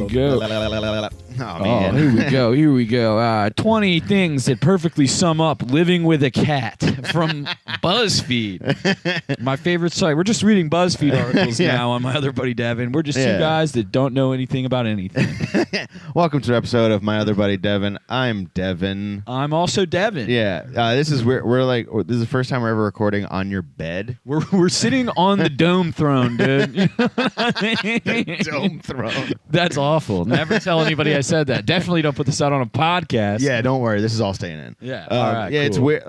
go. Oh, man. Here we go. 20 things that perfectly sum up living with a cat from Buzzfeed. My favorite site. We're just reading Buzzfeed articles now on My Other Buddy Devin. We're just two guys that don't know anything about anything. Welcome to an episode of My Other Buddy Devin. I'm Devin. I'm also Devin. Yeah. This is this is the first time we're ever recording on your bed. We're sitting on the dome throne, dude. You know what I mean? Dome throne. That's awful. Never tell anybody I said that. Definitely don't put this out on a podcast. Yeah, don't worry. This is all staying in. Yeah. All right. Yeah, cool. it's weird.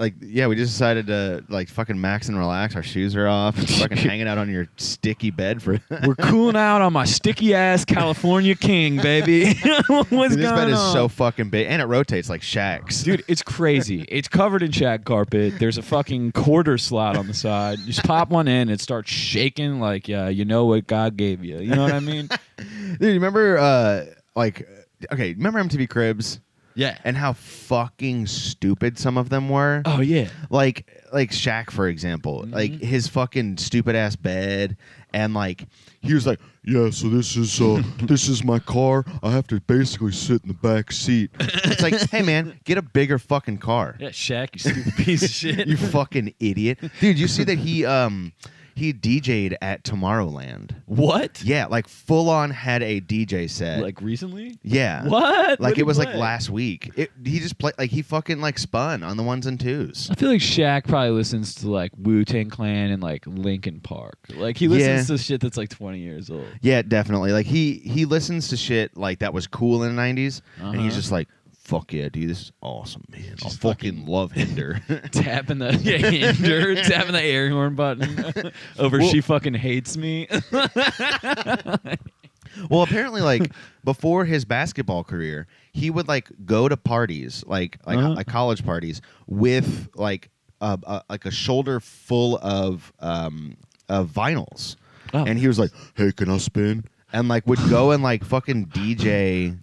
We just decided to fucking max and relax. Our shoes are off. Fucking hanging out on your sticky bed for. We're cooling out on my sticky ass California King, baby. What's going on? This bed is so fucking big, and it rotates like Shaq's. Dude, it's crazy. It's covered in shag carpet. There's a fucking quarter slot on the side. You just pop one in, it starts shaking like, you know what God gave you. You know what I mean? Dude, you remember, remember MTV Cribs? Yeah. And how fucking stupid some of them were? Oh, yeah. Like Shaq, for example. Mm-hmm. Like, his fucking stupid-ass bed, and, he was like, yeah, so this is my car. I have to basically sit in the back seat. It's like, hey, man, get a bigger fucking car. Yeah, Shaq, you stupid piece of shit. You fucking idiot. Dude, you see that he DJ'd at Tomorrowland. What? Yeah, full on had a DJ set. Like recently? Yeah. What? It was last week. He just played he fucking spun on the ones and twos. I feel like Shaq probably listens to Wu-Tang Clan and Linkin Park. He listens to shit that's 20 years old. Yeah, definitely. He listens to shit that was cool in the 90s, and he's just like, fuck yeah, dude, this is awesome, man. I fucking love Hinder. tapping the Hinder, tapping the air horn button over she fucking hates me. Well, apparently, before his basketball career, he would go to parties, like college parties, with a shoulder full of vinyls, and he was like, "Hey, can I spin?" And would go and fucking DJ.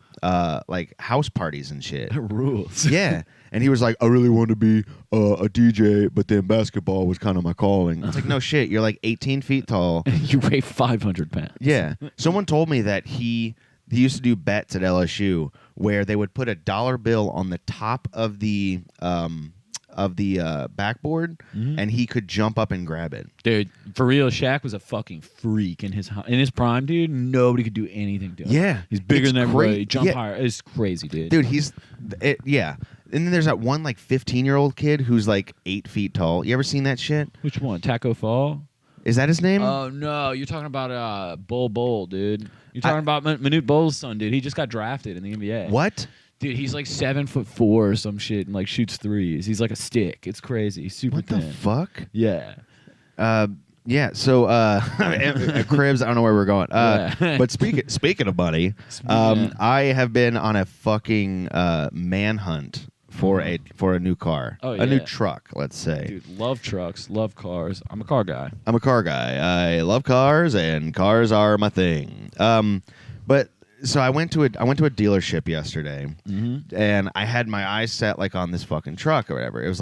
House parties and shit. Rules. Yeah. And he was like, I really wanted to be a DJ, but then basketball was kind of my calling. It's like, no shit. You're 18 feet tall. You weigh 500 pounds. Yeah. Someone told me that he used to do bets at LSU where they would put a dollar bill on the top of the backboard, and he could jump up and grab it. Dude, for real, Shaq was a fucking freak in his prime, dude. Nobody could do anything to him. Yeah. He's bigger than everybody. He jump yeah. higher. It's crazy, dude. Dude, yeah. And then there's that one 15-year-old kid who's 8 feet tall. You ever seen that shit? Which one? Taco Fall? Is that his name? Oh, no. You're talking about Bull, dude. You're talking about Manute Bol's son, dude. He just got drafted in the NBA. What? Dude, he's 7'4" or some shit and shoots threes. He's like a stick. It's crazy. He's super thin. What the fuck? Yeah. Yeah. So Cribs, I don't know where we're going. But speaking of money, I have been on a fucking manhunt for a new car. Oh, yeah. A new truck, let's say. Dude, love trucks, love cars. I'm a car guy. I'm a car guy. I love cars, and cars are my thing. But so I went to a dealership yesterday, and I had my eyes set on this fucking truck or whatever. It was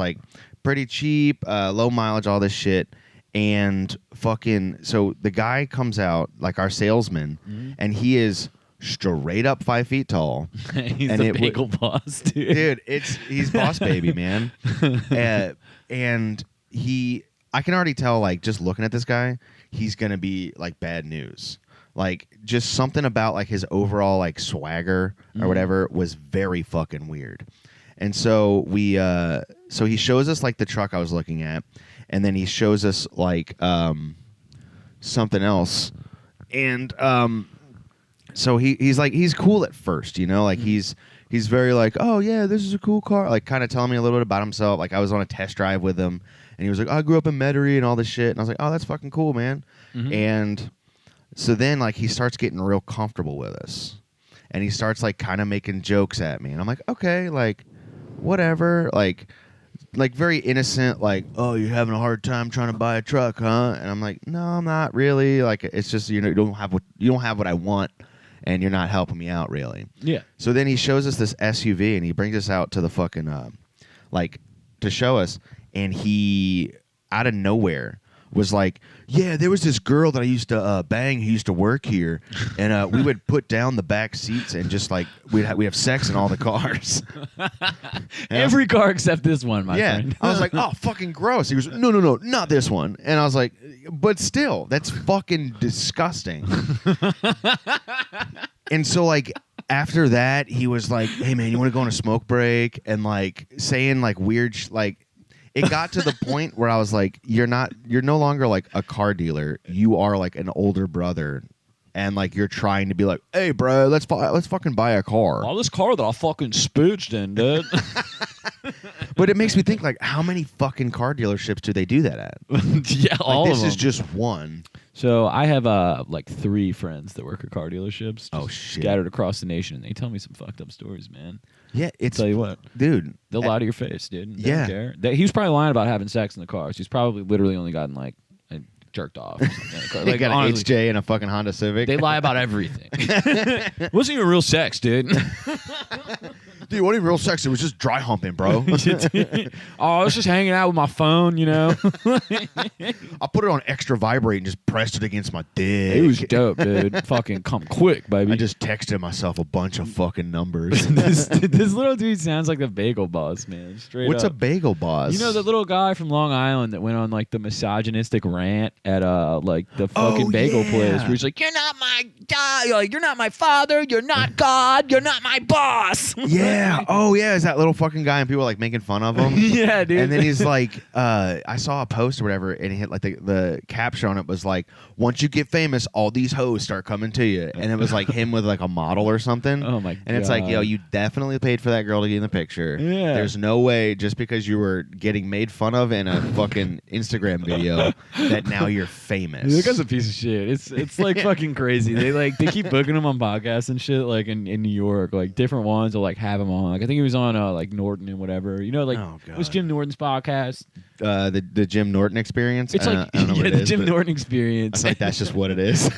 pretty cheap, low mileage, all this shit, and fucking. So the guy comes out, our salesman, and he is straight up 5 feet tall. He's the bagel boss, dude. Dude, he's boss baby, man. And I can already tell, just looking at this guy, he's gonna be bad news. Just something about his overall swagger or whatever was very fucking weird. And so so he shows us the truck I was looking at, and then he shows us something else. And so he's cool at first, you know, he's very oh yeah, this is a cool car, kind of telling me a little bit about himself. I was on a test drive with him, and he was like, I grew up in Metairie and all this shit, and I was like, oh, that's fucking cool, man. And so then, he starts getting real comfortable with us, and he starts kind of making jokes at me, and I'm like, okay, whatever, very innocent, oh, you're having a hard time trying to buy a truck, huh? And I'm like, no, I'm not really. It's just you don't have what I want, and you're not helping me out really. Yeah. So then he shows us this SUV, and he brings us out to the fucking to show us, and he out of nowhere was like, yeah, there was this girl that I used to bang who used to work here, and we would put down the back seats and just like we'd have sex in all the cars. Every car except this one, my friend. I was like, oh, fucking gross. He was, no, not this one. And I was like, but still, that's fucking disgusting. And so like after that, he was like, hey man, you want to go on a smoke break? And like saying like weird like. It got to the point where I was like, you're no longer like a car dealer. You are like an older brother. And like you're trying to be like, hey bro, let's fucking buy a car. All this car that I fucking spooched in, dude. But it makes me think like, how many fucking car dealerships do they do that at? Yeah, all of them. This is just one. So I have like 3 friends that work at car dealerships. Oh shit! Scattered across the nation, and they tell me some fucked up stories, man. Yeah, Tell you what, dude. they'll lie to your face, dude. They yeah, don't care. He was probably lying about having sex in the cars. He's probably literally only gotten like jerked off. Or something in the car. Like, got an HJ and a fuking Honda Civic. They lie about everything. Wasn't even real sex, dude. Dude, it wasn't real sex. It was just dry humping, bro. I was just hanging out with my phone, you know. I put it on extra vibrate and just pressed it against my dick. It was dope, dude. Fucking come quick, baby. I just texted myself a bunch of fucking numbers. this little dude sounds like the Bagel Boss, man. Straight What's up. a Bagel Boss? You know the little guy from Long Island that went on like the misogynistic rant at like the fucking bagel place where he's like, "You're not my guy, like you're not my father, you're not God, you're not my boss." Yeah. Oh yeah, is that little fucking guy and people are like making fun of him? Yeah, dude. And then he's like, I saw a post or whatever, and he hit like the caption on it was like, once you get famous, all these hoes start coming to you. And it was like him with like a model or something. Oh my god. And it's like, yo, you definitely paid for that girl to get in the picture. Yeah. There's no way just because you were getting made fun of in a fucking Instagram video that now you're famous. That guy's a piece of shit. It's like fucking crazy. They keep booking him on podcasts and shit like in New York, like different ones will like have him on. Like I think he was on like Norton and whatever. You know, like what's Jim Norton's podcast? The Jim Norton Experience. It's like I don't know what it the is, Jim Norton Experience. I feel like that's just what it is.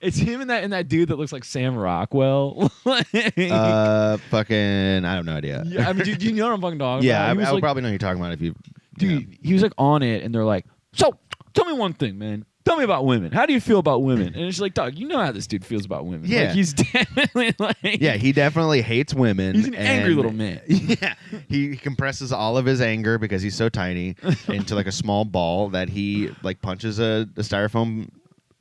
It's him and that dude that looks like Sam Rockwell. Fucking, I have no idea. Yeah, I mean, do you know what I'm fucking talking yeah, about? I would probably know who you're talking about if you. Dude, he was like on it, and they're like, "So, tell me one thing, man. Tell me about women. How do you feel about women?" And it's like, dog, you know how this dude feels about women. Yeah. Like, he's definitely like... Yeah, he definitely hates women. He's an angry little man. Yeah. He compresses all of his anger because he's so tiny into like a small ball that he like punches a styrofoam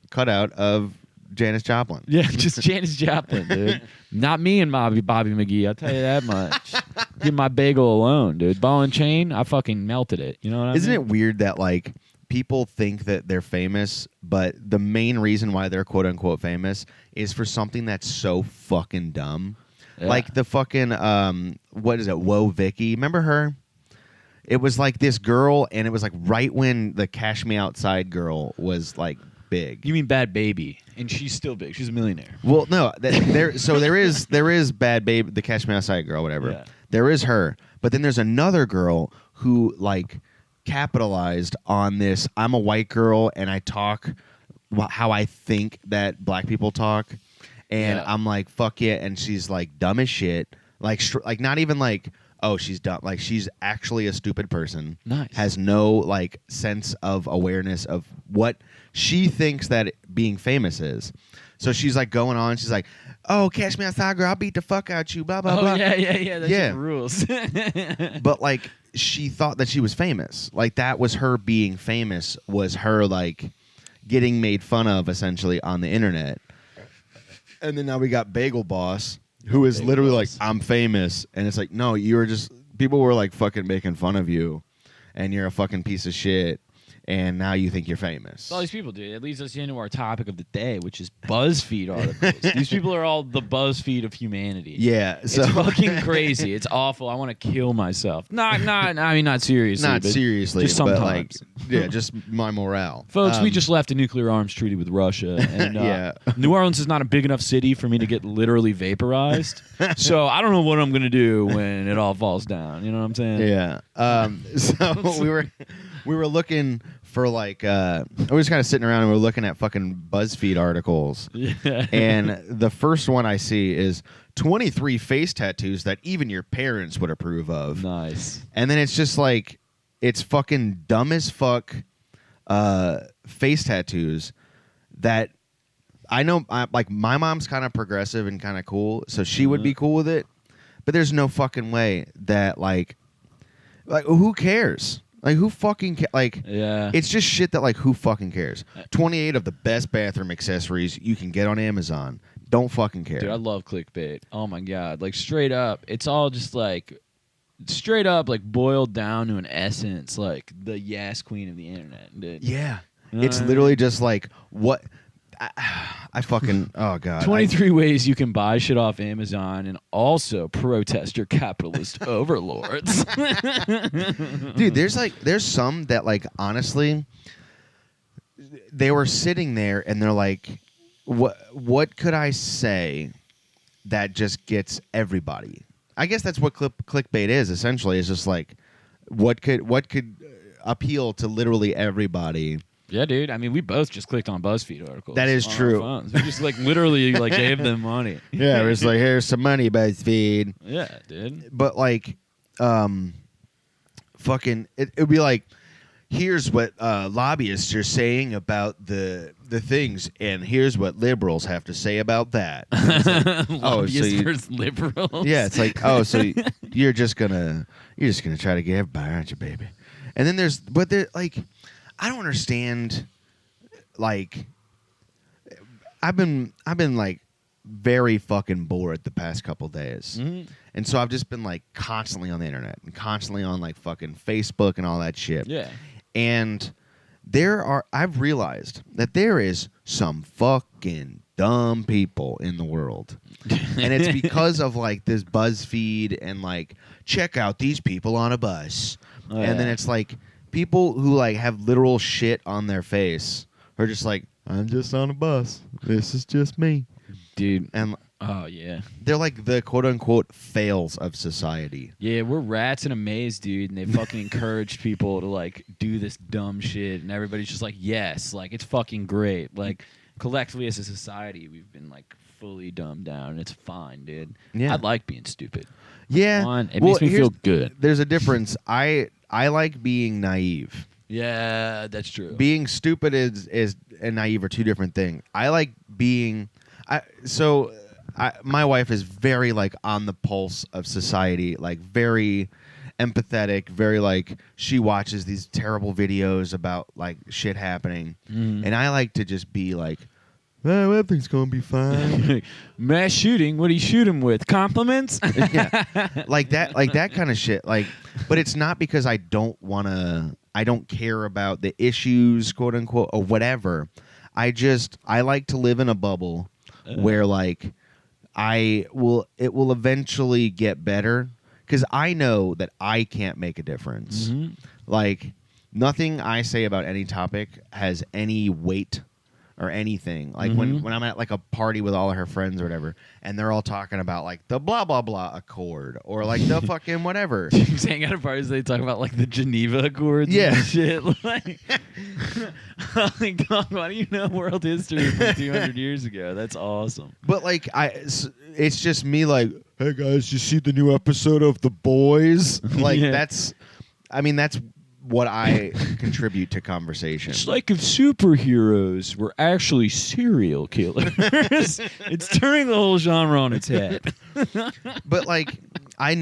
cutout of Janis Joplin. Yeah, just Janis Joplin, dude. Not me and Bobby McGee, I'll tell you that much. Get my bagel alone, dude. Ball and chain, I fucking melted it. You know what I Isn't mean? it weird that like people think that they're famous, but the main reason why they're quote unquote famous is for something that's so fucking dumb. Yeah. Like the fucking what is it? Whoa, Vicky. Remember her? It was like this girl, and it was like right when the Cash Me Outside girl was like big. You mean Bad Baby, and she's still big. She's a millionaire. Well, no, there is Bad Baby, the Cash Me Outside girl, whatever. Yeah. There is her, but then there's another girl who like capitalized on this. I'm a white girl and I talk how I think that black people talk, and I'm like fuck yeah, and she's like dumb as shit, like not even like oh she's dumb, like she's actually a stupid person. Nice. Has no like sense of awareness of what she thinks that being famous is. So she's like going on. She's like, "Oh, Cash Me Outside, girl, I'll beat the fuck out you." Blah blah blah. Yeah. That's Yeah. the rules. But like, she thought that she was famous. Like that was her being famous. Was her like getting made fun of essentially on the internet. And then now we got Bagel Boss, who is literally like, "I'm famous," and it's like, no, you were just people were like fucking making fun of you, and you're a fucking piece of shit. And now you think you're famous. All these people do. It leads us into our topic of the day, which is Buzzfeed articles. These people are all the Buzzfeed of humanity. Yeah, so It's fucking crazy. It's awful. I want to kill myself. I mean, not seriously. not but seriously, just but sometimes. like, yeah, just my morale. Folks, we just left a nuclear arms treaty with Russia, and Yeah. New Orleans is not a big enough city for me to get literally vaporized. So I don't know what I'm gonna do when it all falls down. You know what I'm saying? Yeah. So we were looking for like we were just kind of sitting around and we were looking at fucking BuzzFeed articles. Yeah. And the first one I see is 23 face tattoos that even your parents would approve of. Nice. And then it's just like it's fucking dumb as fuck. face tattoos that I know. Like my mom's kind of progressive and kind of cool, so she would be cool with it. But there's no fucking way that like who cares? Like who fucking like? Yeah. It's just shit that like who fucking cares? 28 of the best bathroom accessories you can get on Amazon. Don't fucking care. Dude, I love clickbait. Oh my god, like straight up, it's all just like straight up like boiled down to an essence, like the yes queen of the internet, dude. Yeah, You know it's what I literally mean? just like what I fucking oh god. 23 ways you can buy shit off Amazon and also protest your capitalist overlords. Dude, there's some that like honestly they were sitting there and they're like what could I say that just gets everybody? I guess that's what clickbait is essentially. It's just like what could appeal to literally everybody. Yeah, dude. I mean, we both just clicked on Buzzfeed articles. That is on our true. phones. We just like literally like gave them money. Yeah, it's like here's some money, Buzzfeed. Yeah, dude. But like fucking it would be like here's what lobbyists are saying about the things, and here's what liberals have to say about that. Lobbyists versus liberals. Yeah, it's like, oh, so you're just gonna try to get everybody, aren't you, baby? And then there's like, I don't understand. Like, I've been like very fucking bored the past couple days. Mm-hmm. And so I've just been like constantly on the internet and constantly on like fucking Facebook and all that shit. Yeah. And I've realized that there is some fucking dumb people in the world. And it's because of like this BuzzFeed and like, check out these people on a bus. Oh, and then yeah. it's like people who like have literal shit on their face are just like, I'm just on a bus. This is just me. Dude. And Oh, yeah. they're like the quote-unquote fails of society. Yeah, we're rats in a maze, dude, and they fucking encouraged people to, like, do this dumb shit, and everybody's just like, yes, like, it's fucking great. Like, collectively as a society, we've been, like, fully dumbed down, and it's fine, dude. Yeah. I like being stupid. Yeah. Fun. It makes me feel good. There's a difference. I like being naive. Yeah, that's true. Being stupid is and naive are two different things. I like being... my wife is very like on the pulse of society, like very empathetic, very like she watches these terrible videos about like shit happening, and I like to just be like, oh, everything's gonna be fine. Mass shooting. What do you shoot him with? Compliments? Yeah, like that kind of shit. Like, but it's not because I don't care about the issues, quote unquote, or whatever. I like to live in a bubble where like. It will eventually get better because I know that I can't make a difference. Mm-hmm. Like, nothing I say about any topic has any weight or anything. Like, when I'm at, like, a party with all of her friends or whatever, and they're all talking about, like, the blah, blah, blah Accord or, like, the fucking whatever. Just hang out at parties, they talk about, like, the Geneva Accords Yeah. and shit. Like, dog, why do you know world history from 200 years ago? That's awesome. But, like, it's just me, like, hey, guys, you see the new episode of The Boys? Like, Yeah. that's what I contribute to conversation. It's like if superheroes were actually serial killers. It's turning the whole genre on its head. But like, I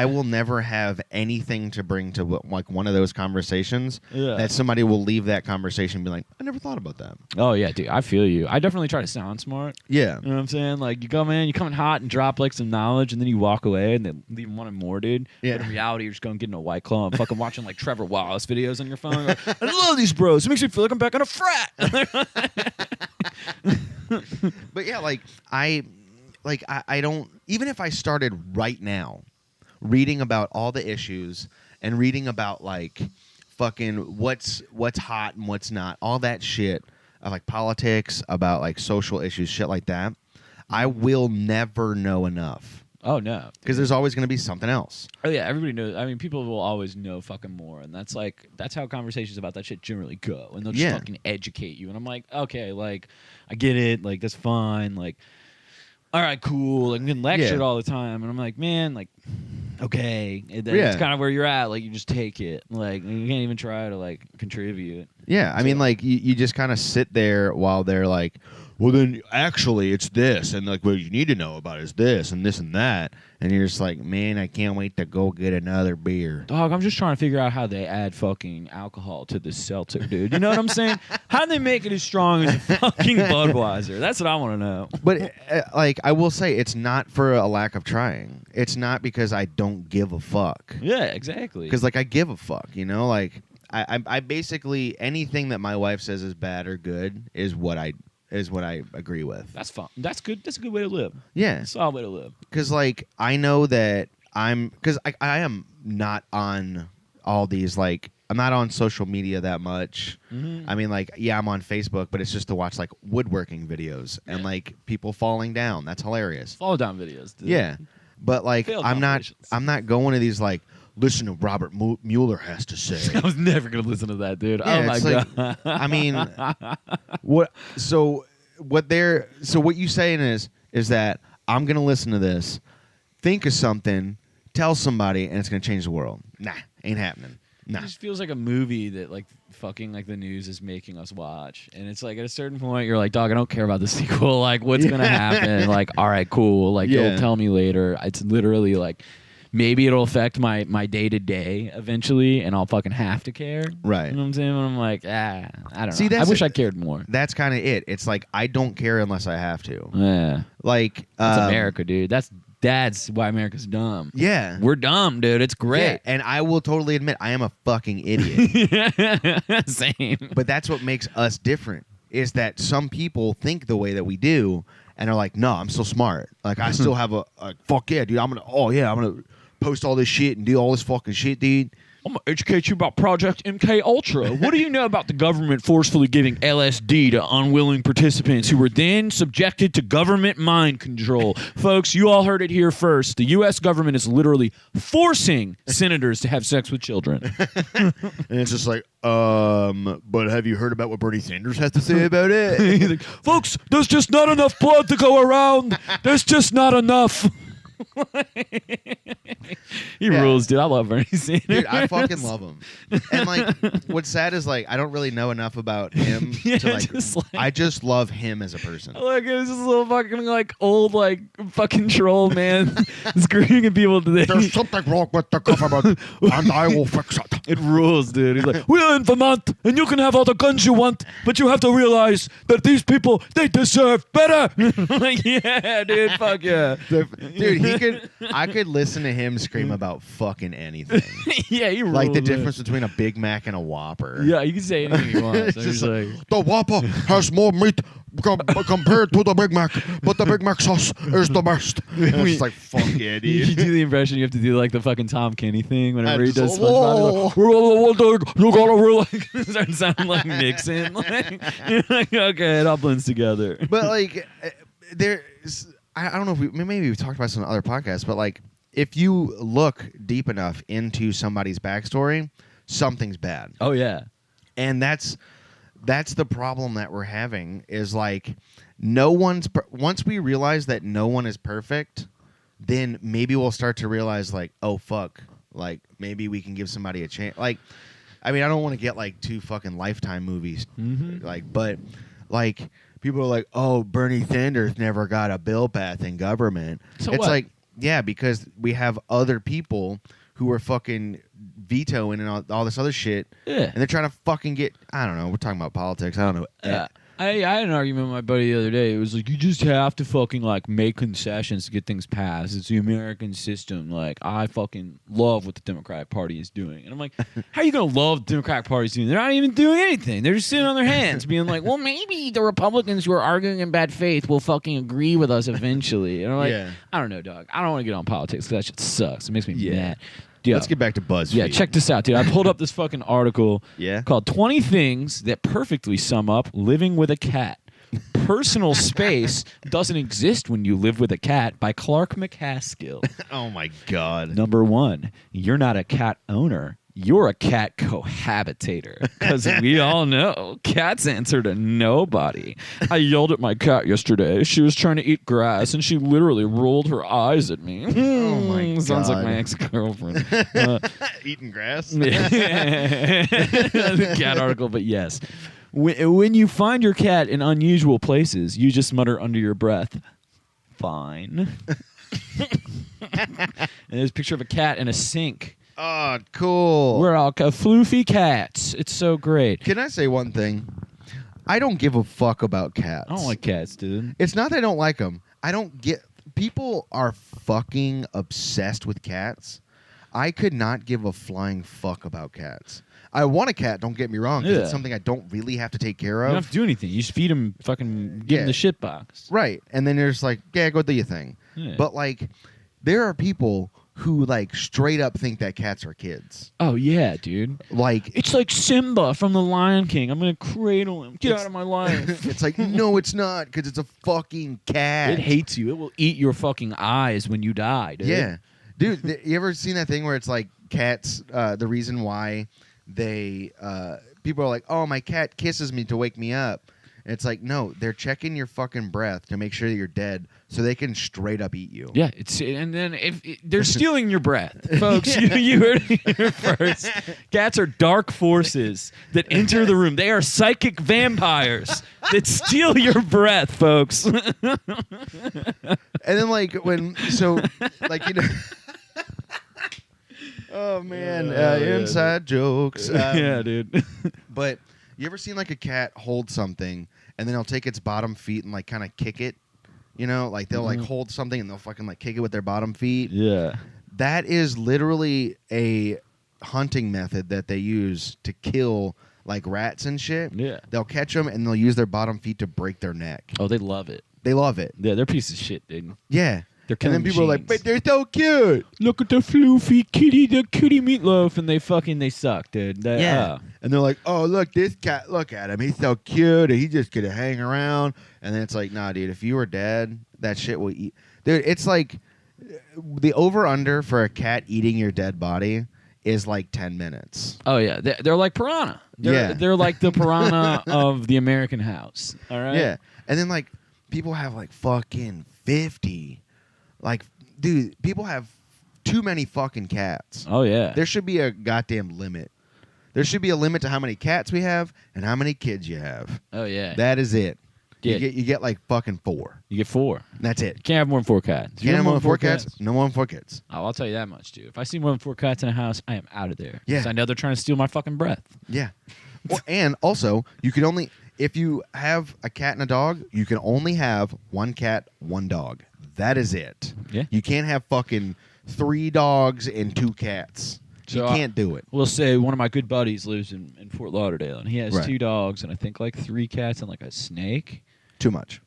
will never have anything to bring to like one of those conversations that somebody will leave that conversation and be like, I never thought about that. Oh, yeah, dude. I feel you. I definitely try to sound smart. Yeah. You know what I'm saying? Like, you come in hot and drop, like, some knowledge, and then you walk away and they leave wanting more, dude. Yeah. But in reality, you're just going to get in a White Claw and fucking watching, like, Trevor Wallace videos on your phone. Like, I love these bros. It makes me feel like I'm back on a frat. But yeah, like, I don't, even if I started right now reading about all the issues and reading about like fucking what's hot and what's not, all that shit of like politics, about like social issues, shit like that, I will never know enough. Oh, no. Because there's always going to be something else. Oh, yeah, everybody knows. I mean, people will always know fucking more, and that's how conversations about that shit generally go, and they'll just fucking educate you, and I'm like, okay, like, I get it, like, that's fine, like, all right, cool, like, I'm getting lectured all the time, and I'm like, man, like, okay, and then Yeah. it's kind of where you're at. Like you just take it. Like you can't even try to like contribute. Yeah, I mean, like you just kind of sit there while they're like, well, then actually it's this, and like what you need to know about is this and this and that, and you're just like, man, I can't wait to go get another beer. Dog, I'm just trying to figure out how they add fucking alcohol to this seltzer, dude. You know what I'm saying? How do they make it as strong as a fucking Budweiser? That's what I want to know. But like I will say, it's not for a lack of trying. It's not because I don't give a fuck. Yeah, exactly. Because like I give a fuck, you know, like I basically anything that my wife says is bad or good is what I agree with. That's fun. That's good. That's a good way to live. Yeah, Solid way to live. because like I know that because I am not on all these like I'm not on social media that much. Mm-hmm. I mean, like, yeah, I'm on Facebook, but it's just to watch like woodworking videos and like people falling down. That's hilarious. Fall down videos. Dude. Yeah, but like Failed I'm compilations. not going to these like listen to Robert Mueller has to say. I was never gonna listen to that, dude. Yeah, oh my it's god. like, I mean, what you saying is that I'm gonna listen to this, think of something, tell somebody, and it's gonna change the world. Nah, ain't happening. Nah. It just feels like a movie that like fucking like the news is making us watch, and it's like at a certain point you're like, dog, I don't care about the sequel. Like, what's gonna happen? Like, all right, cool. Like, Yeah. you'll tell me later. It's literally like. Maybe it'll affect my day-to-day eventually, and I'll fucking have to care. Right. You know what I'm saying? And I'm like, I don't See, know. I that's wish it. I cared more. That's kind of it. It's like I don't care unless I have to. Yeah. Like That's America, dude. That's why America's dumb. Yeah. We're dumb, dude. It's Yeah, great. and I will totally admit I am a fucking idiot. Same. But that's what makes us different. Is that some people think the way that we do and are like, no, I'm so smart. Like I still have a fuck yeah, dude. I'm gonna post all this shit and do all this fucking shit, dude. I'm going to educate you about Project MK Ultra. What do you know about the government forcefully giving LSD to unwilling participants who were then subjected to government mind control? Folks, you all heard it here first. The U.S. government is literally forcing senators to have sex with children. And it's just like, but have you heard about what Bernie Sanders has to say about it? He's like, folks, there's just not enough blood to go around. There's just not enough. He rules, dude. I love Bernie Sanders. Dude, I fucking love him. And like, what's sad is like I don't really know enough about him Yeah, to like, just like- I just love him as a person. Like, it was this little fucking, like, old, like, fucking troll, man. Screaming at people today. There's something wrong with the government, and I will fix it. It rules, dude. He's like, we're in Vermont, and you can have all the guns you want, but you have to realize that these people, they deserve better. Like, yeah, dude, fuck yeah. Dude, I could listen to him scream about fucking anything. Yeah, he rules. Like the man. difference between a Big Mac and a Whopper. Yeah, you can say anything you want. It's So just he's like, the Whopper has more meat compared to the Big Mac, but the Big Mac sauce is the best. And it's just like, fuck yeah, you dude. do the impression, you have to do like the fucking Tom Kenny thing whenever he just does like, SpongeBob. He's like, you gotta really start sounding like Nixon. Like, you're like, okay, it all blends together. But like, there's, I don't know if maybe we've talked about this on other podcasts, but like, if you look deep enough into somebody's backstory, something's bad. Oh yeah. And that's the problem that we're having is like once we realize that no one is perfect, then maybe we'll start to realize like, oh fuck, like maybe we can give somebody a chance. Like, I mean, I don't want to get like two fucking Lifetime movies, like, but like people are like, oh, Bernie Sanders never got a bill passed in government. So it's what? like, yeah, because we have other people who are fucking vetoing and all this other shit. Yeah. And they're trying to fucking get, I don't know, we're talking about politics. I don't know. Yeah. I had an argument with my buddy the other day. It was like, you just have to fucking like make concessions to get things passed. It's the American system. Like, I fucking love what the Democratic Party is doing. And I'm like, how are you going to love what the Democratic Party's doing? They're not even doing anything. They're just sitting on their hands being like, well, maybe the Republicans who are arguing in bad faith will fucking agree with us eventually. And I'm like, Yeah. I don't know, dog. I don't want to get on politics because that shit sucks. It makes me Yeah. mad. Yeah. Let's get back to BuzzFeed. Yeah, check this out, dude. I pulled up this fucking article Yeah? called 20 Things That Perfectly Sum Up Living with a Cat. Personal Space Doesn't Exist When You Live with a Cat by Clark McCaskill. Oh my God. Number 1, you're not a cat owner. You're a cat cohabitator, because we all know cats answer to nobody. I yelled at my cat yesterday. She was trying to eat grass, and she literally rolled her eyes at me. Oh my Sounds like God. my ex-girlfriend. Eating grass. The cat article, but yes. When you find your cat in unusual places, you just mutter under your breath, "Fine." And there's a picture of a cat in a sink. Oh, cool. We're all floofy cats. It's so great. Can I say one thing? I don't give a fuck about cats. I don't like cats, dude. It's not that I don't like them. I don't get... People are fucking obsessed with cats. I could not give a flying fuck about cats. I want a cat, don't get me wrong, because it's something I don't really have to take care You of. don't have to do anything. You just feed them, fucking give them the shit box. Right. And then you're just like, yeah, go do your thing. Yeah. But, like, there are people who, like, straight up think that cats are kids. Oh, yeah, dude. Like... It's like Simba from The Lion King. I'm going to cradle him. Get out of my life. It's like, no, it's not, because it's a fucking cat. It hates you. It will eat your fucking eyes when you die, dude. Yeah. Dude, you ever seen that thing where it's like cats, the reason why they, people are like, oh, my cat kisses me to wake me up. And it's like, no, they're checking your fucking breath to make sure that you're dead so they can straight up eat you. Yeah, and then they're stealing your breath, folks. You heard it here first. Cats are dark forces that enter the room. They are psychic vampires that steal your breath, folks. And then like like, you know, oh man, inside jokes. Yeah, dude. But you ever seen like a cat hold something and then they'll take its bottom feet and like kind of kick it? You know, like they'll like hold something and they'll fucking like kick it with their bottom feet. Yeah. That is literally a hunting method that they use to kill like rats and shit. Yeah. They'll catch them and they'll use their bottom feet to break their neck. Oh, they love it. They love it. Yeah, they're pieces of shit, dude. Yeah. They're And killing then people are like, machines. but they're so cute. Look at the floofy kitty, the kitty meatloaf, and they suck, dude. And they're like, oh, look, this cat, look at him. He's so cute. And he just gonna hang around. And then it's like, nah, dude, if you were dead, that shit will eat. Dude, it's like the over-under for a cat eating your dead body is like 10 minutes. Oh, yeah. They're like piranha. They're like the piranha of the American house. All right? Yeah. And then, like, people have, like, fucking 50. Like, dude, people have too many fucking cats. Oh, yeah. There should be a goddamn limit. There should be a limit to how many cats we have and how many kids you have. Oh, yeah. That is it. Yeah. You get like fucking 4. You get 4. That's it. You can't have more than 4 cats. Can't have more than 4 cats? No more than 4 kids. Oh, I'll tell you that much, dude. If I see more than 4 cats in a house, I am out of there. Yeah. 'Cause I know they're trying to steal my fucking breath. Yeah. Well, and also, you can only, if you have a cat and a dog, you can only have 1 cat, 1 dog. That is it. Yeah. You can't have fucking 3 dogs and 2 cats. You So, can't do it. We'll say one of my good buddies lives in Fort Lauderdale, and he has Right. 2 dogs and I think like 3 cats and like a snake. Too much.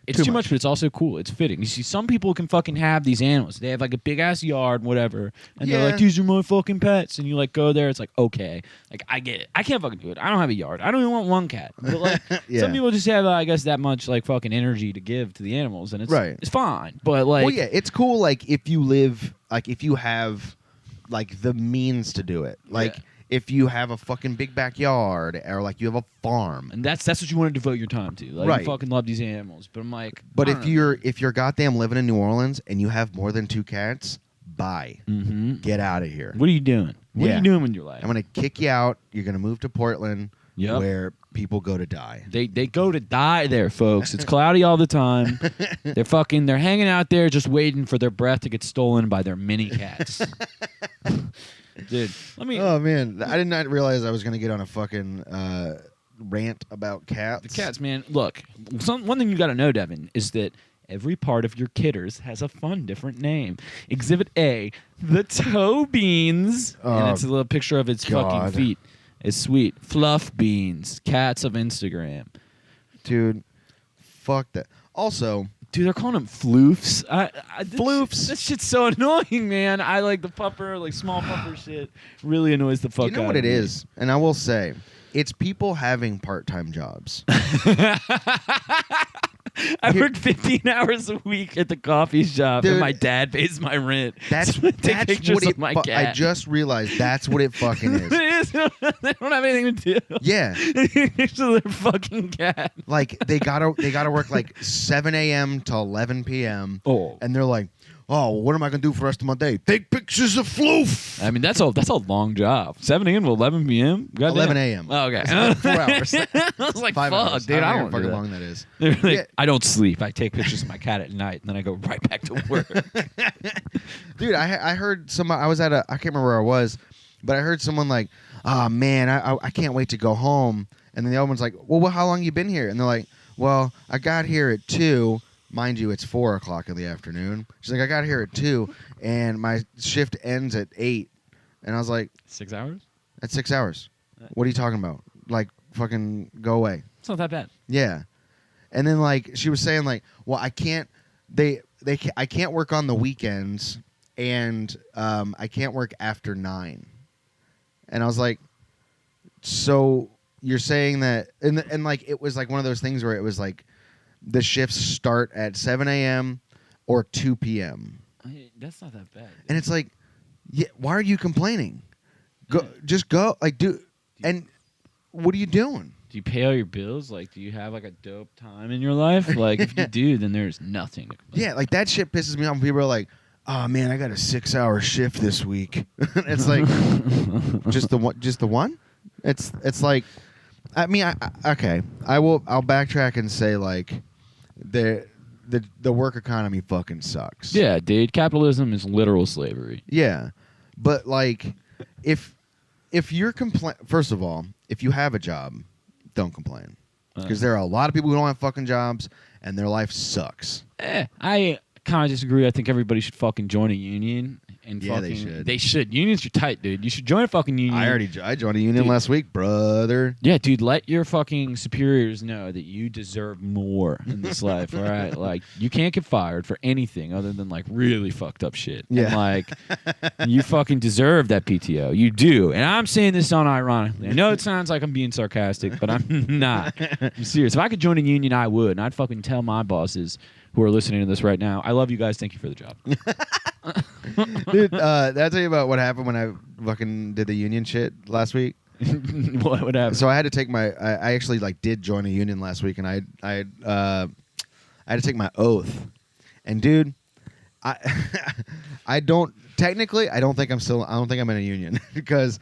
It's too much, but it's also cool. It's fitting. You see, some people can fucking have these animals. They have like a big ass yard, whatever, and they're like, "These are my fucking pets." And you like go there. It's like, okay, like I get it. I can't fucking do it. I don't have a yard. I don't even want 1 cat. But like, Yeah. some people just have, I guess, that much like fucking energy to give to the animals, and it's Right. It's fine. But like, Well, yeah, it's cool. Like if you live, like if you have, like the means to do it. Like if you have a fucking big backyard, or like you have a farm. and that's what you want to devote your time to. Like, Right. you fucking love these animals, but I'm like, But I if don't know. you're goddamn living in New Orleans and you have more than 2 cats, bye. Mhm. Get out of here. What are you doing? What are Yeah. you doing with your life? I'm gonna kick you out. You're gonna move to Portland, Yep. where people go to die. They go to die there, folks. It's cloudy all the time. They're hanging out there just waiting for their breath to get stolen by their mini cats. Dude, let me Oh man, I did not realize I was gonna get on a fucking rant about cats. the cats, man. Look, one thing you got to know, Devin, is that every part of your kitters has a fun, different name. Exhibit A, the toe beans, and Oh, it's a little picture of its God. fucking feet. It's sweet. Fluff beans, cats of Instagram. Dude, fuck that. Also, Dude, they're calling them floofs. Floofs. That shit's so annoying, man. I like the pupper, like small pupper shit. Really annoys the fuck out you know of what it me. is? And I will say, it's people having part-time jobs. I work 15 hours a week at the coffee shop, Dude, and my dad pays my rent. That's So I take pictures what it. of my cat. I just realized that's what it fucking is. It is. They don't have anything to do. Yeah, Pictures of their fucking cat. like they gotta work like 7 a.m. to 11 p.m. Oh. and they're like, oh, what am I gonna do for the rest of my day? Take pictures of floof. I mean, that's a long job. 7 a.m. to 11 p.m. Goddamn. 11 a.m. Oh, okay. 4 hours. I was like, 5 fuck, hours. dude. I know don't how do that. long that is. They're like, Yeah. I don't sleep. I take pictures of my cat at night, and then I go right back to work. Dude, I heard somebody. I was at I can't remember where I was, but I heard someone like, oh man, I can't wait to go home. And then the other one's like, well, how long you been here? And they're like, well, I got here at 2. Mind you, it's 4 o'clock in the afternoon. She's like, I got here at 2, and my shift ends at 8. And I was like, 6 hours? that's 6 hours. What are you talking about? Like, fucking go away. It's not that bad. Yeah. And then like she was saying like, well, I can't. I can't work on the weekends, and I can't work after 9. And I was like, so you're saying that? And like it was like one of those things where it was like the shifts start at 7 a.m. or 2 p.m. That's not that bad. Dude. And it's like, yeah, why are you complaining? Go, Yeah. just go. Like, and what are you doing? Do you pay all your bills? Like, do you have like a dope time in your life? Like, if you do, then there's nothing to complain. Yeah, like that shit pisses me off when people are like, oh man, I got a 6-hour shift this week. It's like, just the one? Just the one? It's like, I mean, okay, I'll backtrack and say like, the work economy fucking sucks. Yeah, dude. Capitalism is literal slavery. Yeah, but like, if you're first of all, if you have a job, don't complain, because there are a lot of people who don't have fucking jobs and their life sucks. I kind of disagree. I think everybody should fucking join a union. And Yeah, fucking, they should. They should. Unions are tight, dude. You should join a fucking union. I joined a union last week, brother. Yeah, dude, let your fucking superiors know that you deserve more in this life, all right? Like, you can't get fired for anything other than, like, really fucked up shit. Yeah. And, like, you fucking deserve that PTO. You do. And I'm saying this unironically. I know it sounds like I'm being sarcastic, but I'm not. I'm serious. If I could join a union, I would. And I'd fucking tell my bosses who are listening to this right now, I love you guys. Thank you for the job. Dude, did I tell you about what happened when I fucking did the union shit last week? What would happen? So I had to take I actually like did join a union last week, and I had to take my oath. And dude, I don't technically I don't think I'm in a union because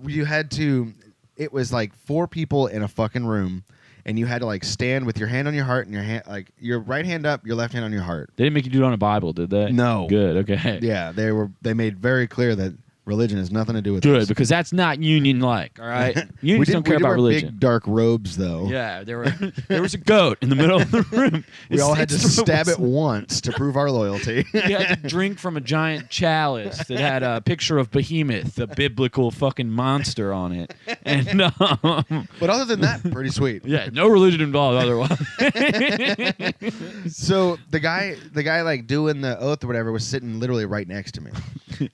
you had to. It was like 4 people in a fucking room. And you had to like stand with your hand on your heart and your hand like your right hand up, your left hand on your heart. They didn't make you do it on a Bible, did they? No. Good. Okay. Yeah, they made very clear that religion has nothing to do with Good, this. because that's not union-like, all right? Unions don't care we did about wear religion. big dark robes though. Yeah, there was a goat in the middle of the room. We all had to Its throat stab was- it once to prove our loyalty. You had to drink from a giant chalice that had a picture of Behemoth, the biblical fucking monster on it. And But other than that, pretty sweet. yeah, no religion involved otherwise. So the guy like doing the oath or whatever was sitting literally right next to me.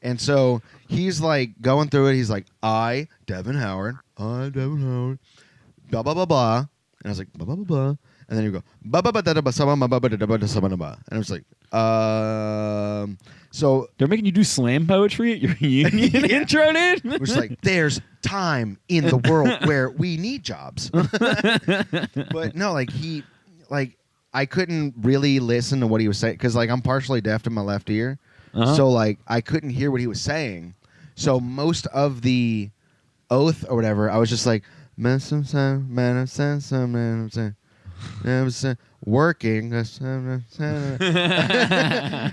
And so he's like going through it. He's like, I, Devin Howard, blah, blah, blah, blah. And I was like, blah, blah, blah, blah. And then you go, blah, blah, blah, blah, blah, blah, blah, blah, blah, blah, blah, blah. And I was like, so They're making you do slam poetry at your union intro, dude? we're just like, there's time in the world where we need jobs. But no, like I couldn't really listen to what he was saying because like I'm partially deaf in my left ear. Uh-huh. So like I couldn't hear what he was saying. So most of the oath or whatever, I was just like working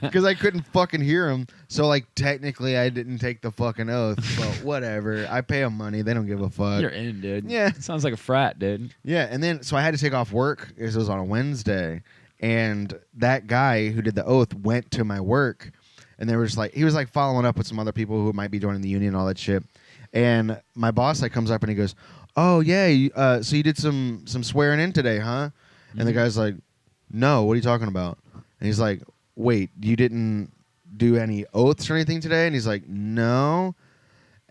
because I couldn't fucking hear him. So like technically I didn't take the fucking oath, but whatever. I pay them money. They don't give a fuck. You're in, dude. Yeah. Sounds like a frat, dude. Yeah, and then so I had to take off work because it was on a Wednesday, and that guy who did the oath went to my work, and they were just like he was like following up with some other people who might be joining the union and all that shit. And my boss like comes up and he goes, "Oh yeah, so you did some swearing in today, huh?" And the guy's like, "No, what are you talking about?" And he's like, "Wait, you didn't do any oaths or anything today?" And he's like, "No."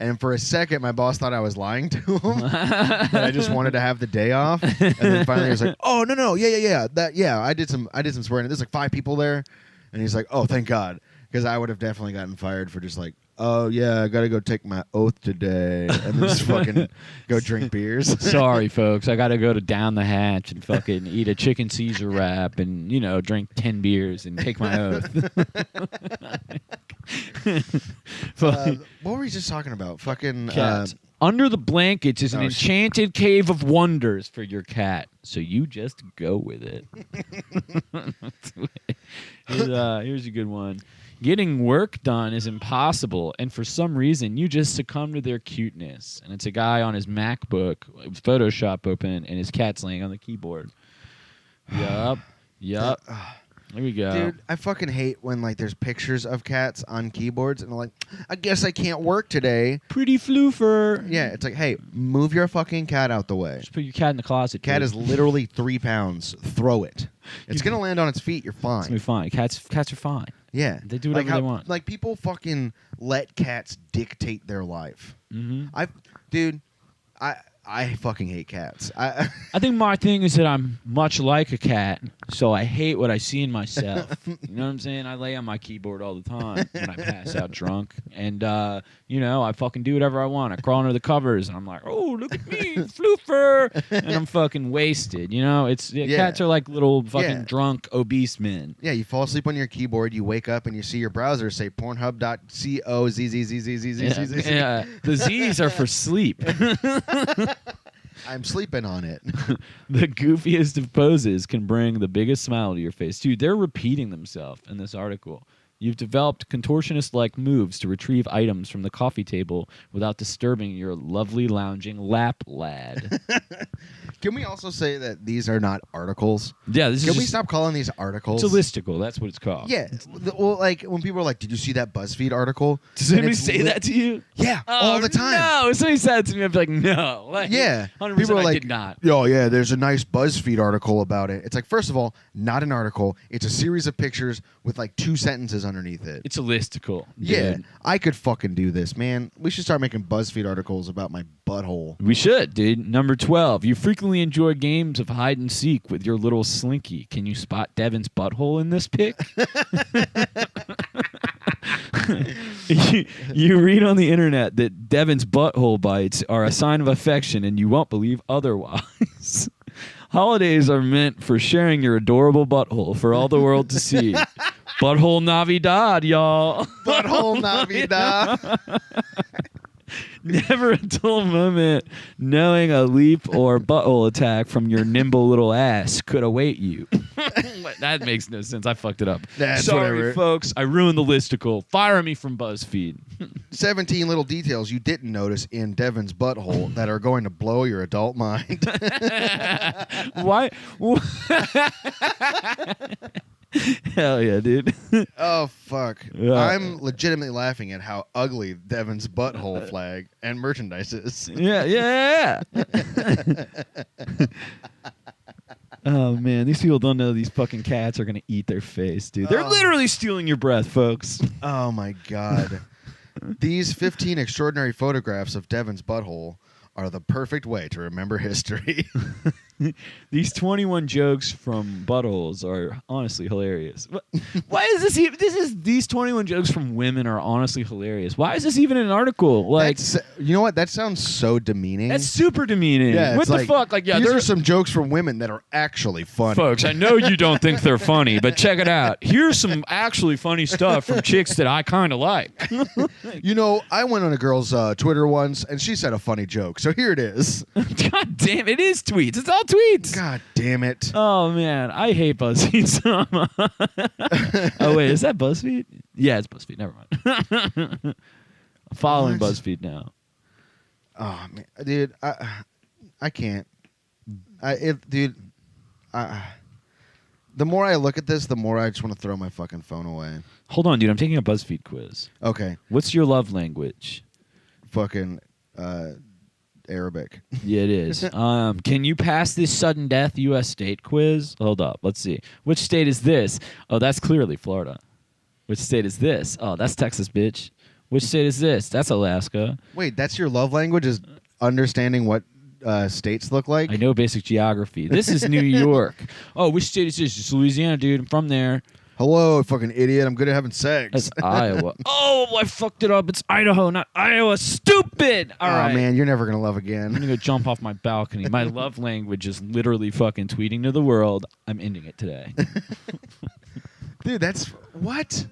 And for a second, my boss thought I was lying to him. That I just wanted to have the day off. And then finally, he was like, "Oh no, yeah. I did some swearing. There's like 5 people there." And he's like, "Oh, thank God," because I would have definitely gotten fired for just like, "Oh yeah, I got to go take my oath today," and then just fucking go drink beers. Sorry, folks. I got to go to down the hatch and fucking eat a chicken Caesar wrap and, drink 10 beers and take my oath. What were we just talking about? Fucking cats. Under the blankets is an Oh, enchanted cave of wonders for your cat, so you just go with it. Here's a good one. Getting work done is impossible, and for some reason, you just succumb to their cuteness. And it's a guy on his MacBook with Photoshop open, and his cat's laying on the keyboard. Yup. There we go. Dude, I fucking hate when like there's pictures of cats on keyboards and they're like, I guess I can't work today. Pretty floofer. Yeah, it's like, hey, move your fucking cat out the way. Just put your cat in the closet. Cat dude. is literally 3 pounds. Throw it. It's gonna land on its feet. You're It's gonna be fine. fine. Cats are fine. Yeah, They do whatever they want. Like people fucking let cats dictate their life. Mm-hmm. I fucking hate cats. I think my thing is that I'm much like a cat, so I hate what I see in myself. You know what I'm saying? I lay on my keyboard all the time when I pass out drunk, and I fucking do whatever I want. I crawl under the covers, and I'm like, oh, look at me, floofer, and I'm fucking wasted. Cats are like little fucking drunk, obese men. Yeah, you fall asleep on your keyboard, you wake up, and you see your browser say pornhub.co/zzzzzzzzz. Yeah, the Z's are for sleep. I'm sleeping on it. The goofiest of poses can bring the biggest smile to your face. Dude, they're repeating themselves in this article. You've developed contortionist-like moves to retrieve items from the coffee table without disturbing your lovely lounging lap lad. Can we also say that these are not articles? Yeah, this Can is we stop calling these articles? It's a listicle. That's what it's called. Yeah. Well, like when people are like, "Did you see that Buzzfeed article?" Does anybody say that to you? Yeah, all the time. No, if somebody said it to me, I'd be like, no. Like, Yeah. 100% People are I like, did not. "Oh yeah, there's a nice Buzzfeed article about it." It's like, first of all, not an article. It's a series of pictures with like 2 sentences underneath it. It's a listicle. Dude. Yeah, I could fucking do this, man. We should start making Buzzfeed articles about my butthole. We should, dude. Number 12. You frequently enjoy games of hide and seek with your little slinky. Can you spot Devin's butthole in this pic? You read on the internet that Devin's butthole bites are a sign of affection, and you won't believe otherwise. Holidays are meant for sharing your adorable butthole for all the world to see. Butthole Navidad, y'all. Butthole Navidad. Never a dull moment knowing a leap or butthole attack from your nimble little ass could await you. That makes no sense. I fucked it up. Sorry, whatever. folks. I ruined the listicle. Fire me from BuzzFeed. 17 little details you didn't notice in Devin's butthole that are going to blow your adult mind. Why? Hell yeah, dude. Oh, fuck. Yeah. I'm legitimately laughing at how ugly Devin's butthole flag and merchandise is. Yeah. Oh, man. These people don't know these fucking cats are going to eat their face, dude. They're literally stealing your breath, folks. Oh, my God. These 15 extraordinary photographs of Devin's butthole are the perfect way to remember history. These 21 jokes from buttholes are honestly hilarious. Why is this even? These 21 jokes from women are honestly hilarious. Why is this even an article? Like, you know what? That sounds so demeaning. that's super demeaning. Yeah, What it's the like, fuck? Like, yeah, these there are some jokes from women that are actually funny. folks. I know you don't think they're funny, but check it out. Here's some actually funny stuff from chicks that I kind of like. You know, I went on a girl's Twitter once, and she said a funny joke. So here it is. God damn, it is tweets. It's all tweets. God damn it. Oh man, I hate BuzzFeed so much. Oh wait, is that BuzzFeed? Yeah, it's BuzzFeed. Never mind. I'm following What? BuzzFeed now. Oh man, dude, I can't. The more I look at this, the more I just want to throw my fucking phone away. Hold on, dude. I'm taking a BuzzFeed quiz. Okay, What's your love language? fucking Arabic. Yeah, it is. Can you pass this sudden death U.S. state quiz? Hold up. Let's see. Which state is this? Oh, that's clearly Florida. Which state is this? Oh, that's Texas, bitch. Which state is this? That's Alaska. Wait, that's your love language is understanding what states look like? I know basic geography. This is New York. Oh, which state is this? It's Louisiana, dude. I'm from there. Hello, fucking idiot. I'm good at having sex. That's Iowa. Oh, I fucked it up. It's Idaho, not Iowa. Stupid. All right. Man, you're never going to love I'm again. going to go jump off my balcony. My love language is literally fucking tweeting to the world. I'm ending it today. Dude, that's... What?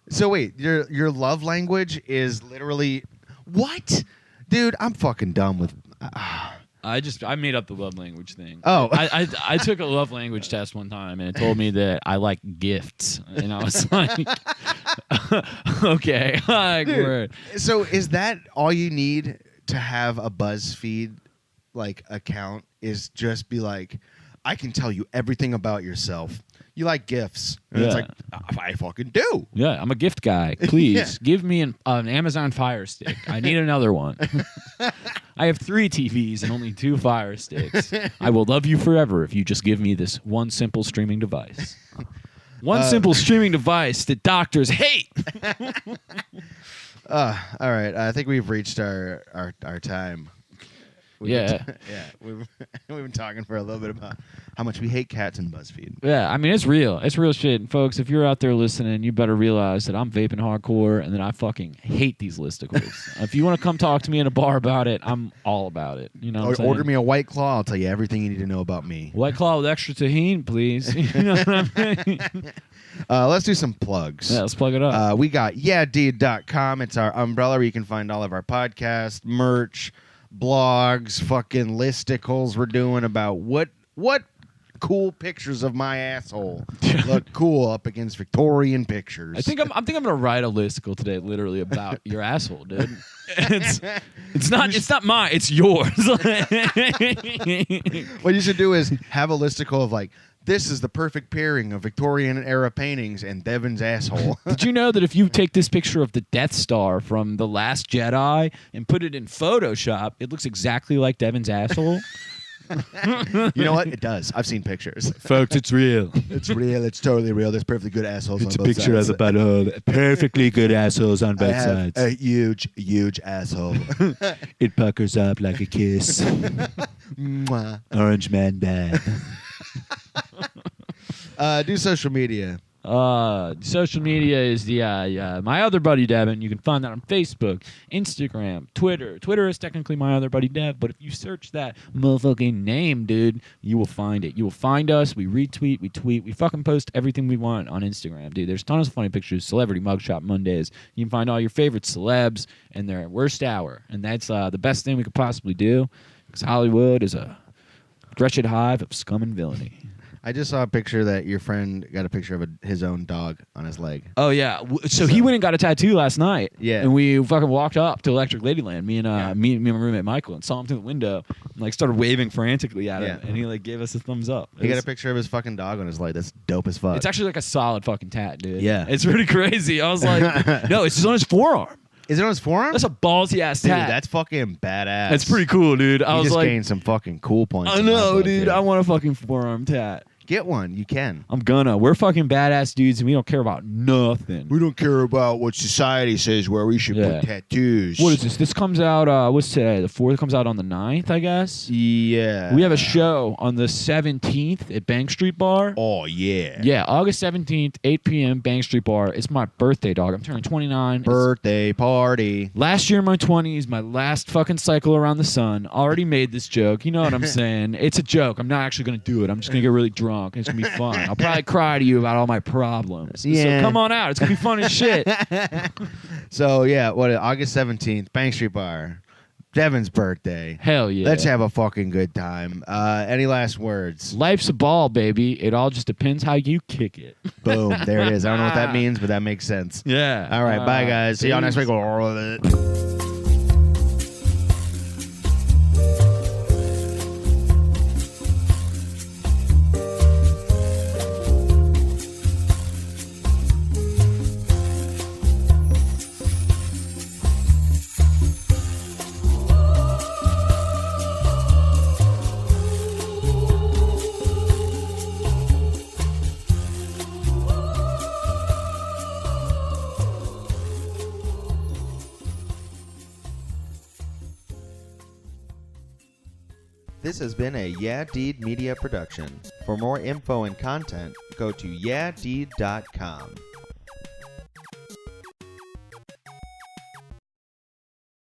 So wait, your love language is literally... What? Dude, I'm fucking done with... I made up the love language thing. Oh. I took a love language test one time and it told me that I like gifts. And I was like, okay. Like, word. So is that all you need to have a BuzzFeed like account is just be like, I can tell you everything about yourself. You like gifts. And it's like, I fucking do. Yeah, I'm a gift guy. Please give me an Amazon Fire Stick. I need another one. I have 3 TVs and only 2 Fire Sticks. I will love you forever if you just give me this one simple streaming device. One simple streaming device that doctors hate. All right. I think we've reached our time. We've been talking for a little bit about how much we hate cats and BuzzFeed. Yeah, I mean, it's real. It's real shit. And folks, if you're out there listening, you better realize that I'm vaping hardcore and that I fucking hate these listicles. If you want to come talk to me in a bar about it, I'm all about it. You know what I'm saying? Order me a White Claw. I'll tell you everything you need to know about me. White Claw with extra tahini, please. You know what I mean? Let's do some plugs. Yeah, let's plug it up. We got yeahdude.com. It's our umbrella where you can find all of our podcasts, merch, blogs, fucking listicles we're doing about what cool pictures of my asshole look cool up against Victorian pictures. I think I'm gonna write a listicle today, literally about your asshole, dude. It's not mine. It's yours. What you should do is have a listicle of like, this is the perfect pairing of Victorian era paintings and Devin's asshole. Did you know that if you take this picture of the Death Star from The Last Jedi and put it in Photoshop, it looks exactly like Devin's asshole? You know what? It does. I've seen pictures. Folks, it's real. It's real. It's totally real. There's perfectly good assholes It's on a both picture sides. of about perfectly good assholes on both I have sides. a huge, huge asshole. It puckers up like a kiss. Mwah. Orange man bad. Do social media. Social media is the my other buddy Devin. You can find that on Facebook, Instagram, Twitter. Twitter is technically my other buddy Dev, but if you search that motherfucking name, dude, you will find it. You will find us. We retweet, we tweet, we fucking post everything we want on Instagram, dude. There's tons of funny pictures. Celebrity Mugshot Mondays. You can find all your favorite celebs and their worst hour, and that's the best thing we could possibly do, because Hollywood is a wretched hive of scum and villainy. I just saw a picture that your friend got a picture of his own dog on his leg. Oh, yeah. So he went and got a tattoo last night. Yeah. And we fucking walked up to Electric Ladyland, me and my roommate Michael, and saw him through the window and like started waving frantically at him. And he like gave us a thumbs up. He got a picture of his fucking dog on his leg. That's dope as fuck. It's actually like a solid fucking tat, dude. Yeah. It's pretty crazy. I was like, no, it's just on his forearm. Is it on his forearm? That's a ballsy ass Dude, tat. that's fucking badass. That's pretty cool, dude. I You was just like, gained some fucking cool points. I in my know, book, dude. I want a fucking forearm tat. Get one. You can. I'm gonna. We're fucking badass dudes, and we don't care about nothing. We don't care about what society says where we should put tattoos. What is this? This comes out, what's today? The 4th comes out on the 9th, I guess? Yeah. We have a show on the 17th at Bank Street Bar. Oh, yeah. Yeah, August 17th, 8 p.m., Bank Street Bar. It's my birthday, dog. I'm turning 29. Birthday party. Last year in my 20s, my last fucking cycle around the sun. Already made this joke. You know what I'm saying? It's a joke. I'm not actually going to do it. I'm just going to get really drunk. And it's going to be fun. I'll probably cry to you about all my problems. Yeah. So come on out. It's going to be fun as shit. So, yeah, August 17th, Bank Street Bar. Devin's birthday. Hell yeah. Let's have a fucking good time. Any last words? Life's a ball, baby. It all just depends how you kick it. Boom. There it is. I don't know what that means, but that makes sense. Yeah. All right. Bye, guys. See y'all next week. This has been a Yeah Deed Media production. For more info and content, go to yeahdeed.com.